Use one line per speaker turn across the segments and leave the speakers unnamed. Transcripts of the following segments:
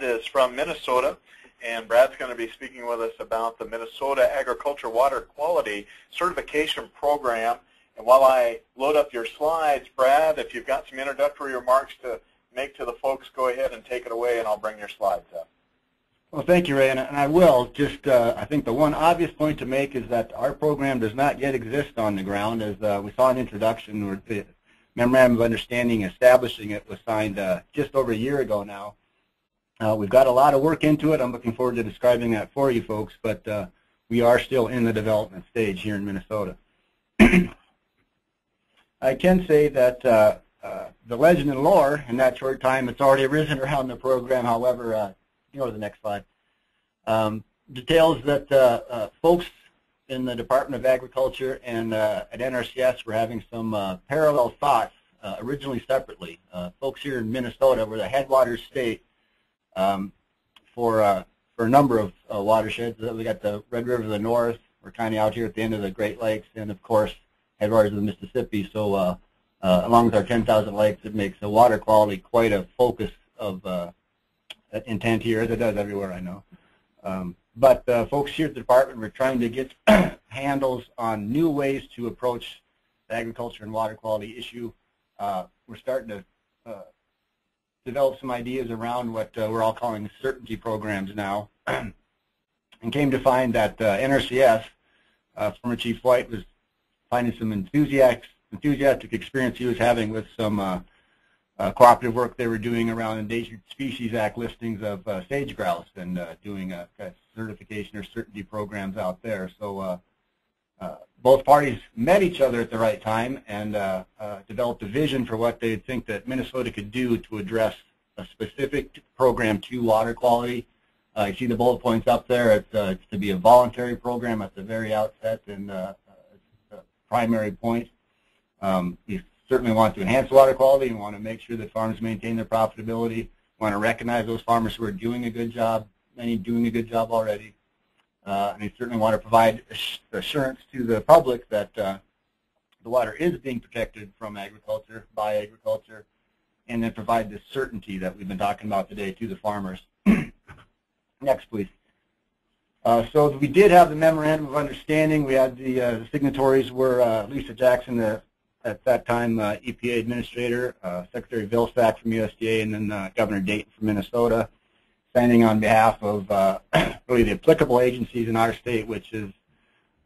Brad is from Minnesota, and Brad's going to be speaking with us about the Minnesota Agriculture Water Quality Certification Program. And while I load up your slides, Brad, if you've got some introductory remarks to make to the folks, go ahead and take it away, and I'll bring your slides up.
Well, thank you, Ray, and I will. Just, I think the one obvious point to make is that our program does not yet exist on the ground. As we saw an introduction, where the Memorandum of Understanding establishing it was signed just over a year ago now. We've got a lot of work into it. I'm looking forward to describing that for you folks, but we are still in the development stage here in Minnesota. I can say that the legend and lore, in that short time it's already arisen around the program, however, you go to the next slide, details that folks in the Department of Agriculture and at NRCS were having some parallel thoughts, originally separately. Folks here in Minnesota were the headwaters state for a number of watersheds. We got the Red River to the north. We're kind of out here at the end of the Great Lakes, and of course headwaters of the Mississippi. So along with our 10,000 lakes, it makes the water quality quite a focus of intent here, as it does everywhere, I know. But folks here at the department were trying to get handles on new ways to approach the agriculture and water quality issue. We're starting to develop some ideas around what we're all calling certainty programs now, and came to find that NRCS, former Chief White, was finding some enthusiastic experience he was having with some cooperative work they were doing around Endangered Species Act listings of sage grouse, and doing certification or certainty programs out there. So both parties met each other at the right time and developed a vision for what they think that Minnesota could do to address a specific program to water quality. You see the bullet points up there. It's to be a voluntary program at the very outset, and it's a primary point. We certainly want to enhance water quality and want to make sure that farmers maintain their profitability. We want to recognize those farmers who are doing a good job, many doing a good job already. And we certainly want to provide assurance to the public that the water is being protected from agriculture, by agriculture, and then provide the certainty that we've been talking about today to the farmers. Next, please. So we did have the Memorandum of Understanding. We had the signatories were Lisa Jackson, at that time EPA Administrator, Secretary Vilsack from USDA, and then Governor Dayton from Minnesota, standing on behalf of really the applicable agencies in our state, which is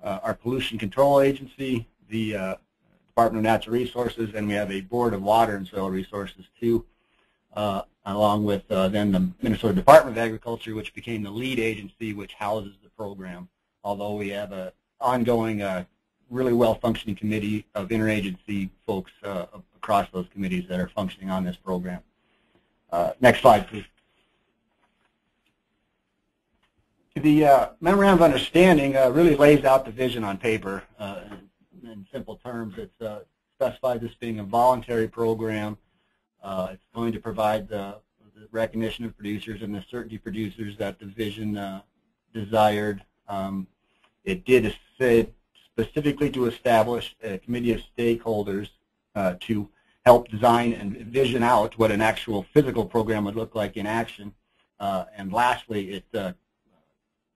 our Pollution Control Agency, the Department of Natural Resources, and we have a Board of Water and Soil Resources too, along with then the Minnesota Department of Agriculture, which became the lead agency which houses the program, although we have an ongoing really well-functioning committee of interagency folks across those committees that are functioning on this program. Next slide, please. The Memorandum of Understanding really lays out the vision on paper. In simple terms, it's specified this being a voluntary program. It's going to provide the recognition of producers and the certainty producers that the vision desired. It did say specifically to establish a committee of stakeholders to help design and vision out what an actual physical program would look like in action. And lastly, it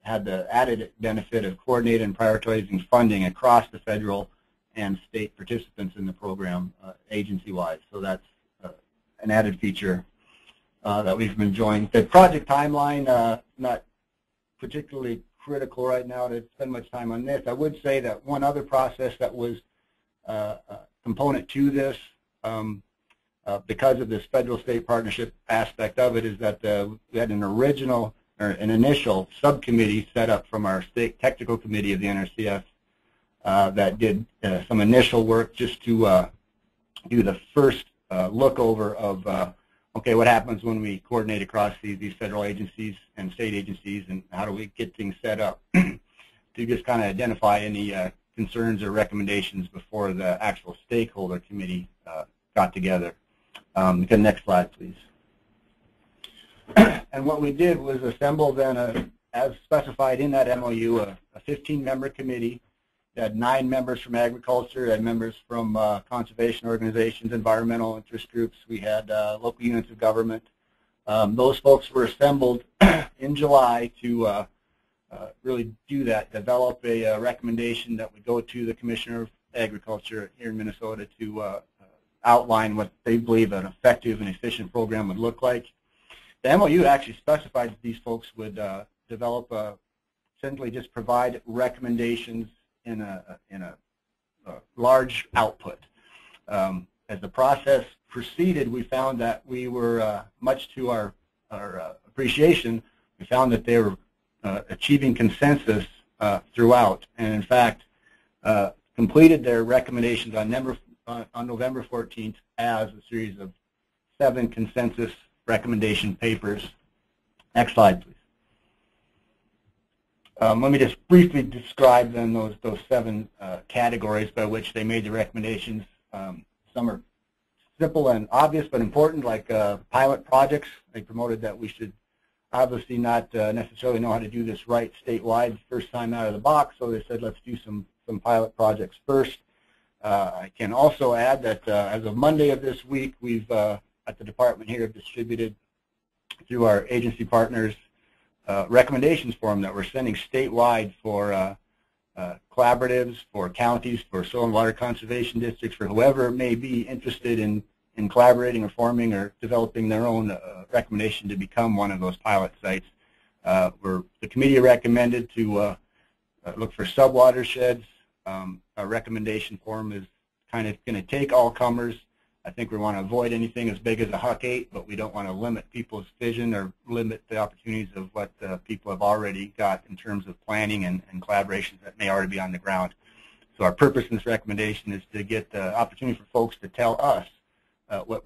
had the added benefit of coordinating and prioritizing funding across the federal and state participants in the program agency-wise. So that's an added feature that we've been enjoying. The project timeline, not particularly critical right now to spend much time on this. I would say that one other process that was a component to this, because of this federal-state partnership aspect of it, is that we had an initial subcommittee set up from our state technical committee of the NRCS that did some initial work just to do the first look over of okay, what happens when we coordinate across these federal agencies and state agencies, and how do we get things set up to just kind of identify any concerns or recommendations before the actual stakeholder committee got together. The next slide, please. And what we did was assemble then, as specified in that MOU, a 15-member committee. It had 9 members from agriculture, it had members from conservation organizations, environmental interest groups. We had local units of government, Those folks were assembled in July to really do that, develop a recommendation that would go to the Commissioner of Agriculture here in Minnesota to outline what they believe an effective and efficient program would look like. The MOU actually specified that these folks would develop essentially just provide recommendations in a large output. As the process proceeded, we found that we were, much to our appreciation, we found that they were achieving consensus throughout, and in fact completed their recommendations on November 14th as a series of 7 consensus recommendation papers. Next slide, please. Let me just briefly describe then those 7 categories by which they made the recommendations. Some are simple and obvious but important, like pilot projects. They promoted that we should obviously not necessarily know how to do this right statewide first time out of the box, so they said let's do some pilot projects first. I can also add that as of Monday of this week, we've at the department here have distributed through our agency partners recommendations for them that we're sending statewide for collaboratives, for counties, for soil and water conservation districts, for whoever may be interested in collaborating or forming or developing their own recommendation to become one of those pilot sites. The committee recommended to look for sub-watersheds. Our recommendation form is kind of going to take all comers. I think we want to avoid anything as big as a Huck 8, but we don't want to limit people's vision or limit the opportunities of what people have already got in terms of planning and collaborations that may already be on the ground. So our purpose in this recommendation is to get the opportunity for folks to tell us what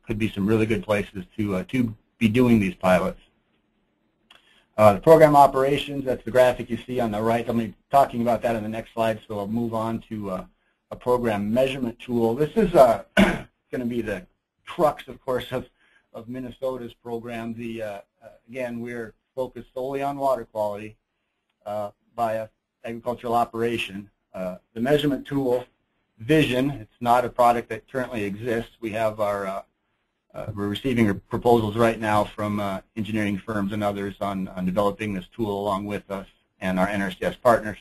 could be some really good places to be doing these pilots. The program operations, that's the graphic you see on the right. I'll be talking about that in the next slide, so I'll move on to a program measurement tool. This is going to be the crux, of course, of Minnesota's program. Again, we're focused solely on water quality by agricultural operation. The measurement tool, Vision, it's not a product that currently exists. We have our we're receiving proposals right now from engineering firms and others on developing this tool along with us and our NRCS partners.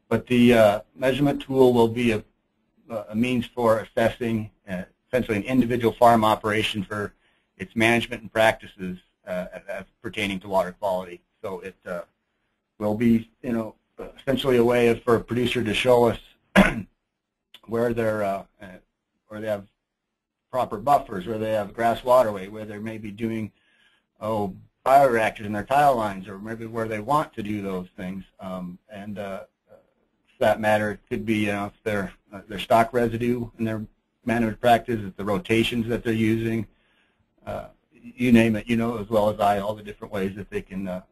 But the measurement tool will be a means for assessing essentially an individual farm operation for its management and practices as pertaining to water quality. So it will be, essentially a way for a producer to show us where they have proper buffers, where they have grass waterway, where they may be doing bioreactors in their tile lines, or maybe where they want to do those things. For that matter, it could be if their stock residue in their management practice, the rotations that they're using, you name it, as well as all the different ways that they can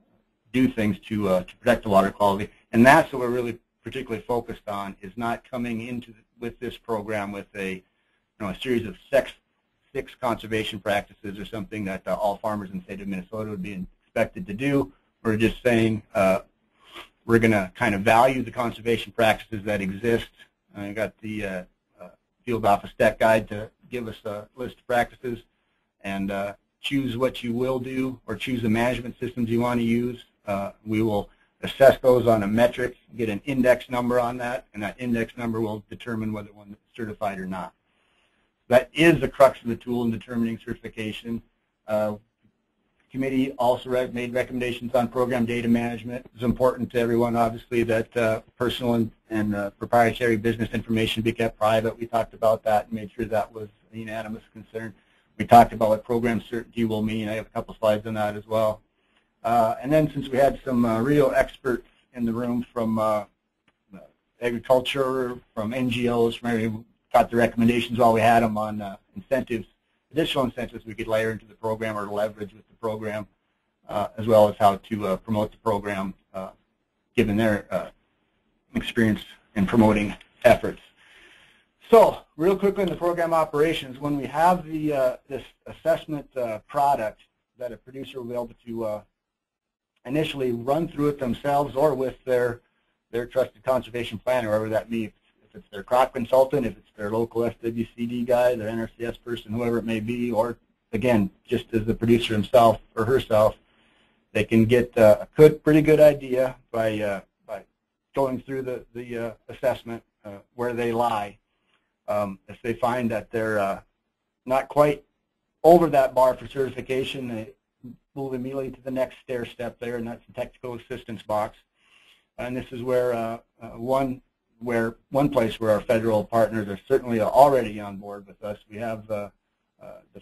do things to protect the water quality. And that's what we're really particularly focused on, is not coming into with this program with a series of 6 conservation practices or something that all farmers in the state of Minnesota would be expected to do. We're just saying we're going to kind of value the conservation practices that exist. I got the field office tech guide to give us a list of practices, and choose what you will do or choose the management systems you want to use. We will assess those on a metric, get an index number on that, and that index number will determine whether one is certified or not. That is the crux of the tool in determining certification. The committee also made recommendations on program data management. It's important to everyone, obviously, that personal and proprietary business information be kept private. We talked about that and made sure that was a unanimous concern. We talked about what program certainty will mean. I have a couple slides on that as well. And then, since we had some real experts in the room from agriculture, from NGOs, from everyone, got the recommendations while we had them on incentives, additional incentives we could layer into the program or leverage with the program, as well as how to promote the program, given their experience in promoting efforts. So, real quickly in the program operations, when we have this assessment product that a producer will be able to initially run through it themselves or with their trusted conservation planner, whoever that may be, if it's their crop consultant, if it's their local SWCD guy, their NRCS person, whoever it may be, or again, just as the producer himself or herself, they can get a pretty good idea by going through the assessment where they lie. If they find that they're not quite over that bar for certification, they move immediately to the next stair step there, and that's the technical assistance box. And this is where one place where our federal partners are certainly already on board with us. We have the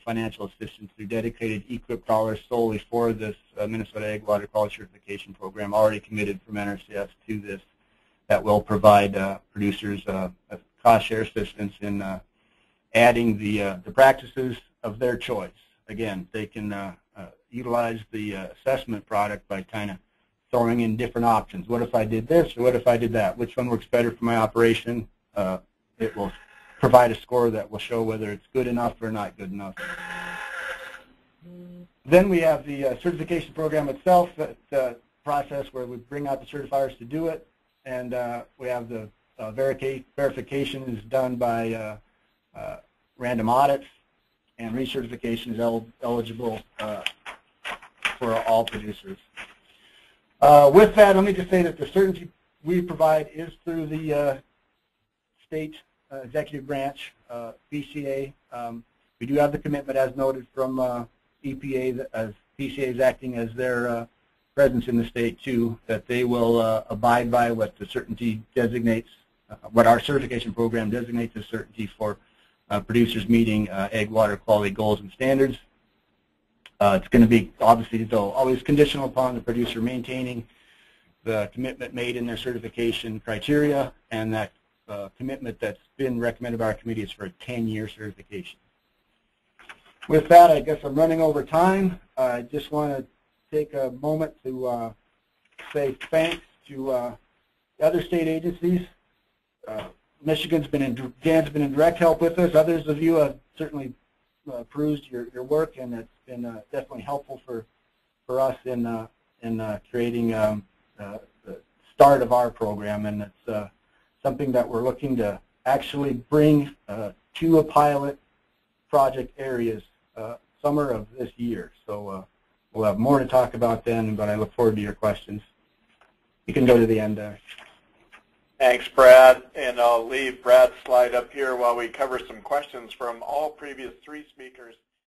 financial assistance through dedicated equip dollars solely for this Minnesota Ag Water Quality Certification Program already committed from NRCS to this, that will provide producers a cost share assistance in adding the practices of their choice. Again, they can utilize the assessment product by kind of throwing in different options. What if I did this, or what if I did that? Which one works better for my operation? It will provide a score that will show whether it's good enough or not good enough. Then we have the certification program itself, that process where we bring out the certifiers to do it, and we have the verification is done by random audits, and recertification is eligible for all producers. With that, let me just say that the certainty we provide is through the state executive branch, BCA. We do have the commitment, as noted, from EPA, as BCA is acting as their presence in the state too, that they will abide by what the certainty designates, what our certification program designates as certainty for producers meeting ag water quality goals and standards. It's going to be, obviously, though, always conditional upon the producer maintaining the commitment made in their certification criteria, and that commitment that's been recommended by our committee is for a 10-year certification. With that, I guess I'm running over time. I just want to take a moment to say thanks to other state agencies. Michigan's been in, Dan's been in direct help with us. Others of you have certainly perused your work, and it's been definitely helpful for us in creating the start of our program, and it's something that we're looking to actually bring to a pilot project areas summer of this year. So we'll have more to talk about then, but I look forward to your questions. You can go to the end there.
Thanks, Brad, and I'll leave Brad's slide up here while we cover some questions from all previous three speakers.